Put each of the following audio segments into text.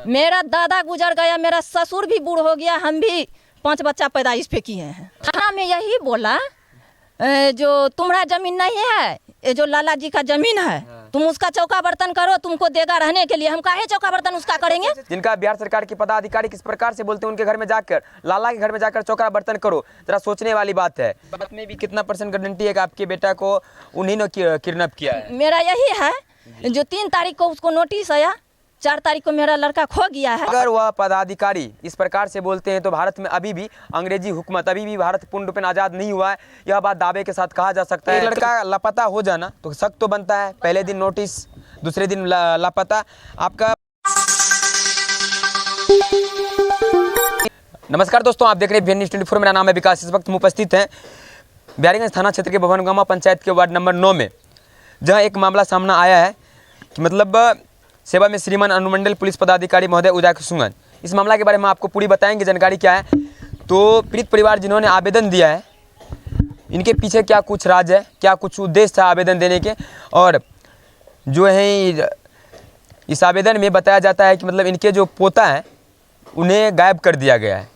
मेरा दादा गुजर गया, मेरा ससुर भी बूढ़ हो गया, हम भी 5 बच्चा पैदाइश पे किए हैं। थाना में यही बोला जो तुम्हारा जमीन नहीं है, ये जो लाला जी का जमीन है, तुम उसका चौका बर्तन करो, तुमको देगा रहने के लिए। हम काहे चौका बर्तन उसका करेंगे? जिनका बिहार सरकार के पदाधिकारी किस प्रकार से बोलते हैं उनके घर में जाकर, लाला के घर में जाकर चौका बर्तन करो, जरा सोचने वाली बात है। बात में भी कितना % गारंटी है कि आपके बेटा को उन्हीं ने किडनैप किया है? मेरा यही है जो 3 तारीख को उसको नोटिस आया, 4 तारीख को मेरा लड़का खो गया है। अगर वह पदाधिकारी इस प्रकार से बोलते हैं तो भारत में अभी भी अंग्रेजी हुकूमत, अभी भी भारत पूर्ण रूप में आज़ाद नहीं हुआ है, यह बात दावे के साथ कहा जा सकता है। लड़का लापता हो जाना तो शक तो बनता है, पहले दिन नोटिस, दूसरे दिन लापता। आपका नमस्कार दोस्तों, आप देख रहे हैं BN News 24। मेरा नाम है विकास। इस वक्त हम उपस्थित हैं बिहारीगंज थाना क्षेत्र के भवनगामा पंचायत के वार्ड नंबर 9 में, जहां एक मामला सामने आया है कि मतलब सेवा में श्रीमान अनुमंडल पुलिस पदाधिकारी महोदय उजागर सुंगन। इस मामला के बारे में आपको पूरी बताएंगे जानकारी क्या है। तो पीड़ित परिवार जिन्होंने आवेदन दिया है, इनके पीछे क्या कुछ राज है, क्या कुछ उद्देश्य था आवेदन देने के, और जो है इस आवेदन में बताया जाता है कि मतलब इनके जो पोता हैं उन्हें गायब कर दिया गया है।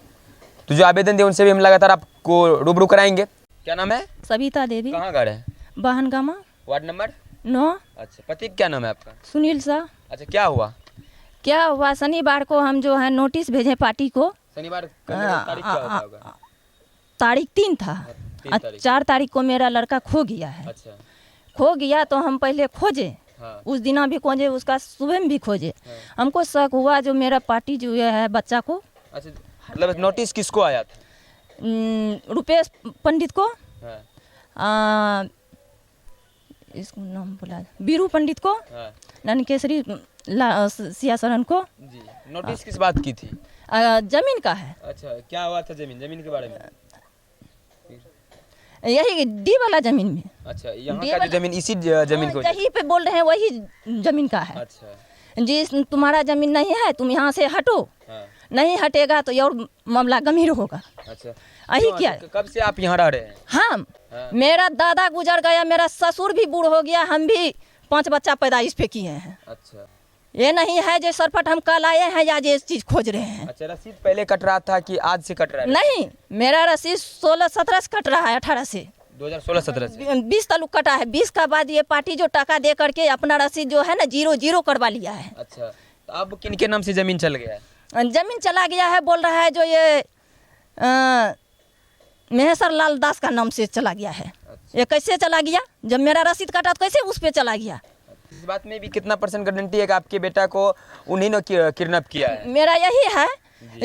तो जो आवेदन दिए उनसे भी हम लगातार आपको रूबरू कराएंगे। क्या नाम है? सविता देवी। कहाँ घर है? बहनगामा, वार्ड नंबर 9। अच्छा, पति क्या नाम है आपका? सुनील शाह। अच्छा, क्या हुआ? शनिवार को हम जो है नोटिस भेजे पार्टी को। शनिवार तारीख क्या होता होगा? तारीख 3 था, 3 तारीख। 4 तारीख को मेरा लड़का खो गया है। अच्छा, खो गया तो हम पहले खोजे, हाँ। उस दिन भी खोजे, उसका सुबह में भी खोजे। हाँ। हमको शक हुआ जो मेरा पार्टी जो है बच्चा को, अच्छा, मतलब नोटिस किसको आया था? रुपेश पंडित को, हाँ। इसको नाम बोला, बीरू पंडित को, हाँ। ननकेसरी सियासरन को। जी, नोटिस किस बात की थी? जमीन का है। अच्छा, क्या हुआ था जमीन के बारे में? यही डी वाला जमीन में। अच्छा, यहाँ का जो जमीन, इसी जमीन को यही पे बोल रहे हैं, वही जमीन का है। अच्छा जी, तुम्हारा जमीन नहीं है, तुम यहाँ से हटो। हाँ। नहीं हटेगा तो और मामला गंभीर होगा। अच्छा, यही क्या? कब से आप यहाँ रह रहे हैं? हम हाँ। मेरा दादा गुजर गया, मेरा ससुर भी बूढ़ हो गया, हम भी 5 बच्चा पैदाइश पे किए हैं। अच्छा, ये नहीं है जो सरपट हम कल आए हैं या ये चीज खोज रहे हैं। अच्छा, रसीद पहले कट रहा था कि आज से कट रहा है? नहीं, मेरा रसीद 16-17 से कट रहा है, 18 से 2016-17 से 20 तालुक कटा है। 20 का बाद ये पार्टी जो टका दे करके अपना रसीद जो है ना 0-0 करवा लिया है। अच्छा, तो अब किन के नाम से जमीन चल गया है? जमीन चला गया है, बोल रहा है जो ये महेश्वर लाल दास का नाम से चला गया है। अच्छा। ये कैसे चला गया? जब मेरा रसीद कटा तो कैसे उस पे चला गया? इस बात में भी कितना % गारंटी है कि आपके बेटा को उन्हीं ने किडनैप किया है? मेरा यही है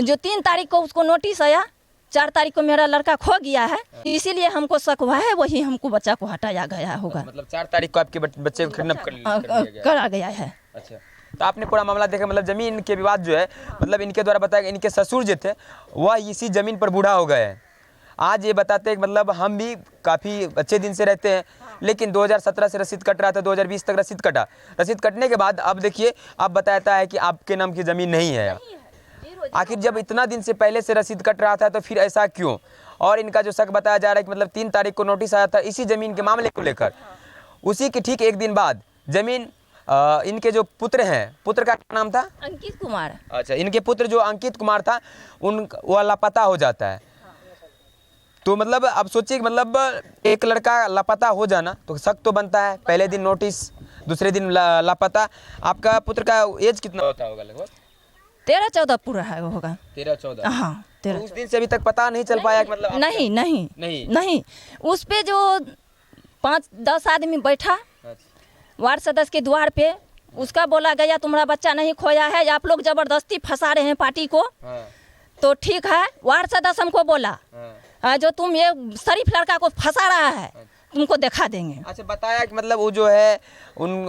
जो 3 तारीख को उसको नोटिस आया, 4 तारीख को मेरा लड़का खो गया है, इसीलिए हमको शक हुआ है वही हमको बच्चा को हटाया गया होगा। मतलब 4 तारीख को आपके बच्चे को किडनैप कर लिया गया? करा गया है। अच्छा, तो आपने पूरा मामला देखा, मतलब जमीन के विवाद जो है, मतलब इनके द्वारा बताया कि इनके ससुर जो थे वह इसी जमीन पर बूढ़ा हो गए हैं। आज ये बताते हैं कि मतलब हम भी काफ़ी अच्छे दिन से रहते हैं, लेकिन 2017 से रसीद कट रहा था, 2020 तक रसीद कटा। रसीद कटने के बाद अब देखिए, अब बताता है कि आपके नाम की ज़मीन नहीं है। आखिर जब इतना दिन से पहले से रसीद कट रहा था तो फिर ऐसा क्यों? और इनका जो शक बताया जा रहा है कि मतलब 3 तारीख को नोटिस आया था इसी ज़मीन के मामले को लेकर, उसी के ठीक एक दिन बाद ज़मीन इनके जो पुत्र हैं, पुत्र का क्या नाम था? अंकित कुमार। अच्छा, इनके पुत्र जो अंकित कुमार था वह लापता हो जाता है। तो मतलब अब सोचिए कि मतलब एक लड़का लापता हो जाना तो शक तो बनता है, पहले दिन नोटिस, दूसरे दिन लापता। आपका पुत्र का एज कितना होता होगा? लगभग 13-14 पूरा है होगा। 13-14। हाँ, 13। तो उस दिन से अभी तक पता नहीं चल पाया कि मतलब नहीं नहीं नहीं नहीं, उस पे जो 5-10 आदमी बैठा अच्छा। वार्ड सदस्य के द्वार पे, उसका बोला गया तुम्हारा बच्चा नहीं खोया है, आप लोग जबरदस्ती फंसा रहे हैं पार्टी को। हाँ। तो ठीक है, वार्ड सदस्य हमको बोला जो तुम ये शरीफ लड़का को फंसा रहा है, तुमको दिखा देंगे। अच्छा, बताया कि मतलब वो जो है उन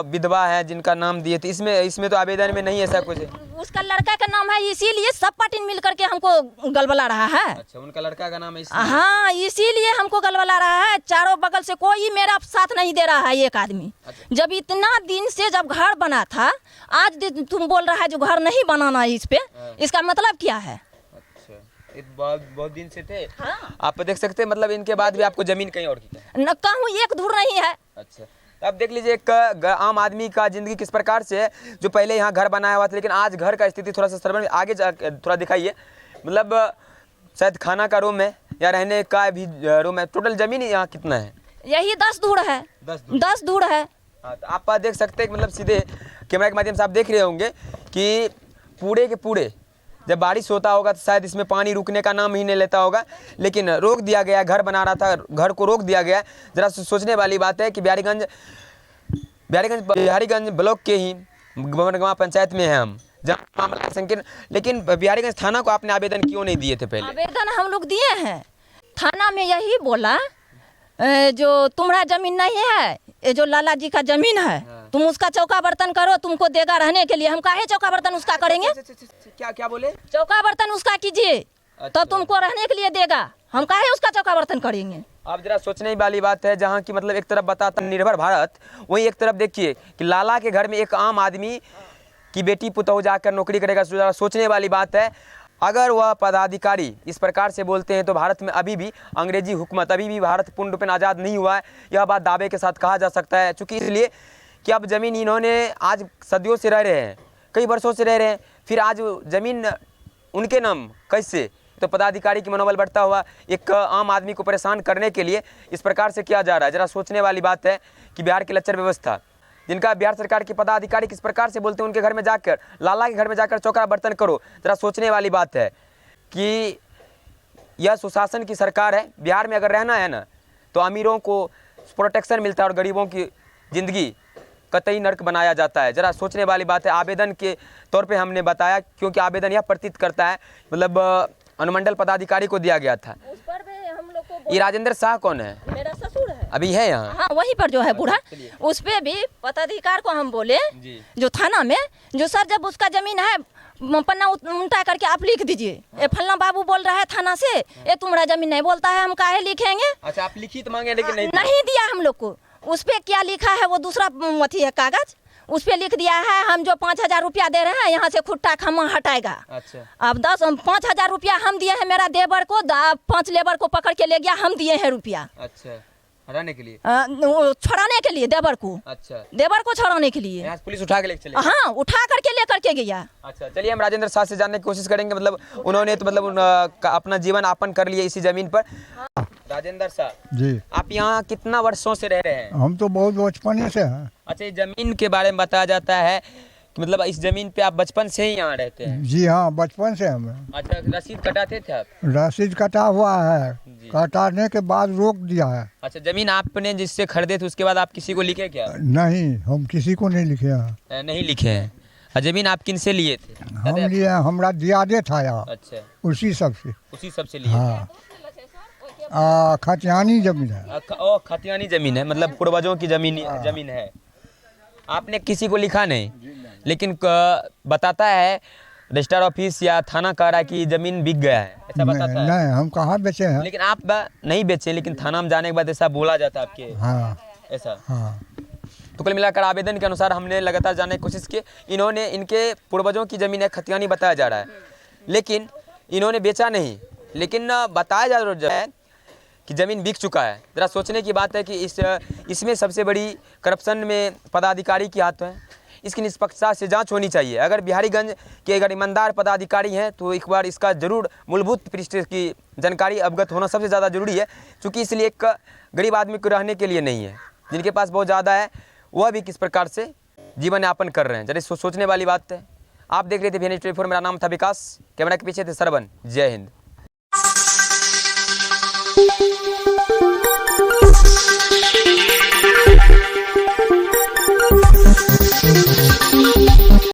विधवा है जिनका नाम दिए थे, इसमें तो आवेदन में नहीं ऐसा कुछ है। उसका लड़का का नाम है, इसीलिए सब पार्टी मिल करके हमको गलबला रहा है। अच्छा, उनका लड़का का नाम है हाँ, इसीलिए हमको गलबला रहा है। चारों बगल से कोई मेरा साथ नहीं दे रहा है एक आदमी। अच्छा। जब इतना दिन से जब घर बना था, आज तुम बोल रहा है जो घर नहीं बनाना है इस पे, इसका मतलब क्या है? बहुत दिन से थे। हाँ। आप देख सकते हैं, मतलब इनके बाद भी आपको जमीन कहीं और की न कहूँ एक धूर नहीं है। अच्छा, अब देख लीजिए एक आम आदमी का ज़िंदगी किस प्रकार से है, जो पहले यहाँ घर बनाया हुआ था, लेकिन आज घर का स्थिति थोड़ा सा सर्वन आगे जा थोड़ा दिखाइए। मतलब शायद खाना का रूम है या रहने का भी रूम है। टोटल ज़मीन यहाँ कितना है? यही 10 धूड़ है। 10 धूड़ है। हाँ, तो आप देख सकते हैं कि मतलब सीधे कैमरा के माध्यम से आप देख रहे होंगे कि पूरे के पूरे जब बारिश होता होगा तो शायद इसमें पानी रुकने का नाम ही नहीं लेता होगा, लेकिन रोक दिया गया। घर बना रहा था, घर को रोक दिया गया। ज़रा सोचने वाली बात है कि बिहारीगंज ब्लॉक के ही भवनगमा पंचायत में है हम, जहाँ मामला संकीर्ण, लेकिन बिहारीगंज थाना को आपने आवेदन क्यों नहीं दिए थे? पहले आवेदन हम लोग दिए हैं। थाना में यही बोला जो तुम्हारा जमीन नहीं है, ये जो लाला जी का जमीन है, तुम उसका चौका बर्तन करो, तुमको देगा रहने के लिए। हम काहे चौका बर्तन उसका करेंगे? क्या बोले? चौका बर्तन उसका कीजिए तो तुमको रहने के लिए देगा। हम काहे उसका चौका बर्तन करेंगे? आप जरा सोचने वाली बात है, जहाँ की मतलब एक तरफ बताता निर्भर भारत, वहीं एक तरफ देखिए कि लाला के घर में एक आम आदमी की बेटी पुतहु जाकर नौकरी करेगा। जरा सोचने वाली बात है। अगर वह पदाधिकारी इस प्रकार से बोलते हैं तो भारत में अभी भी अंग्रेजी हुकूमत, अभी भी भारत पूर्ण रूप में आज़ाद नहीं हुआ है, यह बात दावे के साथ कहा जा सकता है। चूँकि इसलिए कि अब ज़मीन इन्होंने आज सदियों से रह रहे हैं, कई वर्षों से रह रहे हैं, फिर आज ज़मीन उनके नाम कैसे? तो पदाधिकारी की मनोबल बढ़ता हुआ एक आम आदमी को परेशान करने के लिए इस प्रकार से किया जा रहा है। ज़रा सोचने वाली बात है कि बिहार की लचर व्यवस्था, जिनका बिहार सरकार के पदाधिकारी किस प्रकार से बोलते हैं, उनके घर में जाकर, लाला के घर में जाकर चौका बर्तन करो। ज़रा सोचने वाली बात है कि यह सुशासन की सरकार है। बिहार में अगर रहना है ना तो अमीरों को प्रोटेक्शन मिलता है और गरीबों की ज़िंदगी कतई नर्क बनाया जाता है। ज़रा सोचने वाली बात है। आवेदन के तौर पे हमने बताया, क्योंकि आवेदन यह प्रतीत करता है, मतलब अनुमंडल पदाधिकारी को दिया गया था। उस पर भी हम लोग को ये राजेंद्र शाह कौन है? मेरा ससुर है। अभी है यहाँ? हाँ, वहीं पर जो है बूढ़ा, उस पे भी पदाधिकार को हम बोले जो थाना में, जो सर जब उसका जमीन है पन्ना उल्टा करके आप लिख दीजिए, ये फलना बाबू बोल रहा है थाना से, ये तुम्हारा जमीन नहीं बोलता है, हम काहे लिखेंगे? अच्छा, आप लिखित मांगे लेकिन नहीं दिया हम लोग को। उस पे क्या लिखा है वो दूसरा अथी है कागज, उस पे लिख दिया है हम जो 5,000 रुपया दे रहे हैं यहाँ से खुट्टा खम्मा हटाएगा। अच्छा। अब 5,000 रुपया हम दिए हैं, मेरा देवर को 5 लेबर को पकड़ के ले गया, हम दिए हैं रुपया। अच्छा, हटाने के लिए? छुड़ाने के लिए देवर को। अच्छा, देवर को छुड़ाने के लिए यहाँ पुलिस उठा के लेके चले? हाँ, उठा करके लेकर के गया। अच्छा, चलिए हम राजेंद्र शाह से जानने की कोशिश करेंगे। मतलब उन्होंने तो मतलब अपना जीवन यापन कर लिया इसी जमीन पर। राजेंद्र शाह जी, आप यहाँ कितना वर्षों से रह रहे हैं? हम तो बहुत बचपन से हैं। अच्छा, इस जमीन के बारे में बताया जाता है कि मतलब इस जमीन पे आप बचपन से ही यहाँ रहते हैं? जी हाँ, बचपन से हम। अच्छा, रसीद कटाते थे आप? रसीद कटा हुआ है, कटाने के बाद रोक दिया है। अच्छा, जमीन आपने जिससे खरीदे थे उसके बाद आप किसी को लिखे क्या? नहीं, हम किसी को नहीं लिखे हैं। नहीं लिखे हैं। जमीन आप किन से लिए थे? हम लिए, हमारा दियादे था यहाँ। अच्छा, उसी सब से लिए? हाँ, खतियानी जमीन है। खतियानी जमीन है, मतलब पूर्वजों की जमीन है। आपने किसी को लिखा नहीं, लेकिन बताता है रजिस्ट्रार ऑफिस या थाना कह रहा है कि जमीन बिक गया है, ऐसा बताता है? नहीं, हम कहाँ बेचे हैं। लेकिन आप नहीं बेचे, लेकिन थाना में जाने के बाद ऐसा बोला जाता है आपके? हाँ, ऐसा? हाँ। तो कुल मिलाकर आवेदन के अनुसार हमने लगातार जानने की कोशिश की। इन्होंने, इनके पूर्वजों की जमीन है, खतियानी बताया जा रहा है, लेकिन इन्होंने बेचा नहीं, लेकिन बताया जा रहा है कि ज़मीन बिक चुका है। ज़रा सोचने की बात है कि इसमें सबसे बड़ी करप्शन में पदाधिकारी की हाथ है। इसकी निष्पक्षता से जांच होनी चाहिए। अगर बिहारीगंज के अगर ईमानदार पदाधिकारी हैं तो एक बार इसका ज़रूर मूलभूत पृष्ठ की जानकारी अवगत होना सबसे ज़्यादा ज़रूरी है, क्योंकि इसलिए एक गरीब आदमी को रहने के लिए नहीं है, जिनके पास बहुत ज़्यादा है वह भी किस प्रकार से जीवन यापन कर रहे हैं। जरा सोचने वाली बात है। आप देख रहे थे VN24, मेरा नाम था विकास, कैमरा के पीछे थे सरवन। जय हिंद।